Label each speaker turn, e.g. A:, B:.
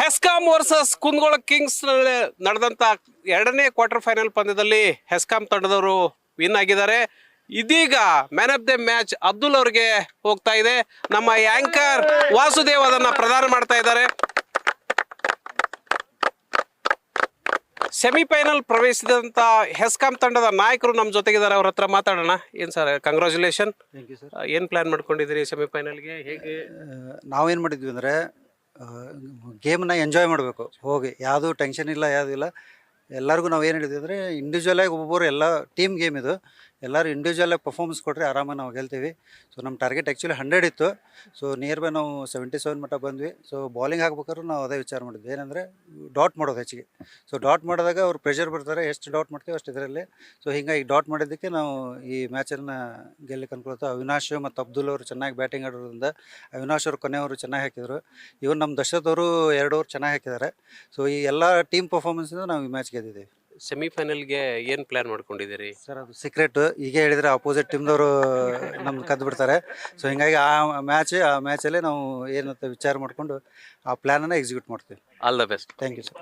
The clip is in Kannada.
A: ಹೆಸ್ಕಾಂ ವರ್ಸಸ್ ಕುಂದಗೋಳ ಕಿಂಗ್ಸ್ ನಡೆದಂತ ಎರಡನೇ ಕ್ವಾರ್ಟರ್ ಫೈನಲ್ ಪಂದ್ಯದಲ್ಲಿ ಹೆಸ್ಕಾಂ ತಂಡದವರು ವಿನ್ ಆಗಿದ್ದಾರೆ. ಇದೀಗ man of the match Abdul ಅವರಿಗೆ ಹೋಗ್ತಾ ಇದೆ. ನಮ್ಮ ಆಂಕರ್ ವಾಸುದೇವ್ ಅದನ್ನ ಪ್ರದಾನ ಮಾಡ್ತಾ ಇದ್ದಾರೆ. ಸೆಮಿಫೈನಲ್ ಪ್ರವೇಶಿಸಿದಂತ ಹೆಸ್ಕಾಂ ತಂಡದ ನಾಯಕರು ನಮ್ಮ ಜೊತೆಗಿದ್ದಾರೆ. ಅವ್ರ ಹತ್ರ ಮಾತಾಡೋಣ. ಏನ್ ಸರ್, ಕಂಗ್ರಾಚುಲೇಷನ್. ಏನ್ ಪ್ಲಾನ್ ಮಾಡ್ಕೊಂಡಿದ್ದೀರಿ ಸೆಮಿಫೈನಲ್ಗೆ? ಹೇಗೆ
B: ನಾವೇನು ಮಾಡಿದ್ವಿ ಅಂದರೆ ಗೇಮ್ನ ಎಂಜಾಯ್ ಮಾಡಬೇಕು. ಹೋಗಿ ಯಾವುದೂ ಟೆನ್ಷನ್ ಇಲ್ಲ, ಯಾವುದೂ ಇಲ್ಲ. ಎಲ್ಲರಿಗೂ ನಾವು ಏನು ಹೇಳಿದ್ವಿ ಅಂದರೆ ಇಂಡಿವಿಜುವಲಾಗಿ ಒಬ್ಬೊಬ್ಬರು ಎಲ್ಲ ಟೀಮ್ ಗೇಮ್ ಇದು, ಎಲ್ಲರೂ ಇಂಡಿವಿಜುವಲಾಗಿ ಪರ್ಫಾರ್ಮೆನ್ಸ್ ಕೊಟ್ಟರೆ ಆರಾಮಾಗಿ ನಾವು ಗೆಲ್ತೀವಿ. ಸೊ ನಮ್ಮ ಟಾರ್ಗೆಟ್ ಆ್ಯಕ್ಚುಲಿ 100 ಇತ್ತು. ಸೊ ನಿಯರ್ ಬೈ ನಾವು 77 ಮಟ್ಟ ಬಂದ್ವಿ. ಸೊ ಬಾಲಿಂಗ್ ಹಾಕ್ಬೇಕಾದ್ರೂ ನಾವು ಅದೇ ವಿಚಾರ ಮಾಡಿದ್ವಿ, ಏನಂದರೆ ಡಾಟ್ ಮಾಡೋದು ಹೆಚ್ಚಿಗೆ. ಸೊ ಡಾಟ್ ಮಾಡಿದಾಗ ಅವ್ರು ಪ್ರೆಷರ್ ಬರ್ತಾರೆ, ಎಷ್ಟು ಡಾಟ್ ಮಾಡ್ತೀವಿ ಅಷ್ಟು ಇದರಲ್ಲಿ. ಸೊ ಹೀಗಾಗಿ ಡಾಟ್ ಮಾಡಿದ್ದಕ್ಕೆ ನಾವು ಈ ಮ್ಯಾಚನ್ನು ಗೆಲ್ಲಕ್ಕೆ ಅನ್ಕೊಳ್ತಾ. ಅವಿನಾಶ್ ಮತ್ತು ಅಬ್ದುಲ್ ಅವರು ಚೆನ್ನಾಗಿ ಬ್ಯಾಟಿಂಗ್ ಆಡೋದ್ರಿಂದ ಅವಿನಾಶ್ ಅವರು ಕೊನೆಯವರು ಚೆನ್ನಾಗಿ ಹಾಕಿದರು. ಇವನ್ ನಮ್ಮ ದಶರಥ್ ಅವರು 2 ಓವರ್ ಚೆನ್ನಾಗಿ ಹಾಕಿದ್ದಾರೆ. ಸೊ ಈ ಎಲ್ಲ ಟೀಮ್ ಪರ್ಫಾರ್ಮೆನ್ಸಿಂದ ನಾವು ಈ ಮ್ಯಾಚ್ ಗೆದ್ದಿದ್ದೀವಿ.
A: ಸೆಮಿಫೈನಲ್ಗೆ ಏನು ಪ್ಲಾನ್ ಮಾಡ್ಕೊಂಡಿದ್ದೀರಿ
B: ಸರ್? ಅದು ಸೀಕ್ರೆಟ್. ಈಗ ಹೇಳಿದರೆ ಅಪೋಸಿಟ್ ಟೀಮ್ದವರು ನಮ್ಗೆ ಕದ್ದು ಬಿಡ್ತಾರೆ. ಸೊ ಹೀಗಾಗಿ ಆ ಮ್ಯಾಚಲ್ಲೇ ನಾವು ಏನಂತ ವಿಚಾರ ಮಾಡಿಕೊಂಡು ಆ ಪ್ಲ್ಯಾನನ್ನು ಎಕ್ಸಿಕ್ಯೂಟ್ ಮಾಡ್ತೀವಿ.
A: All the best.
B: Thank you sir.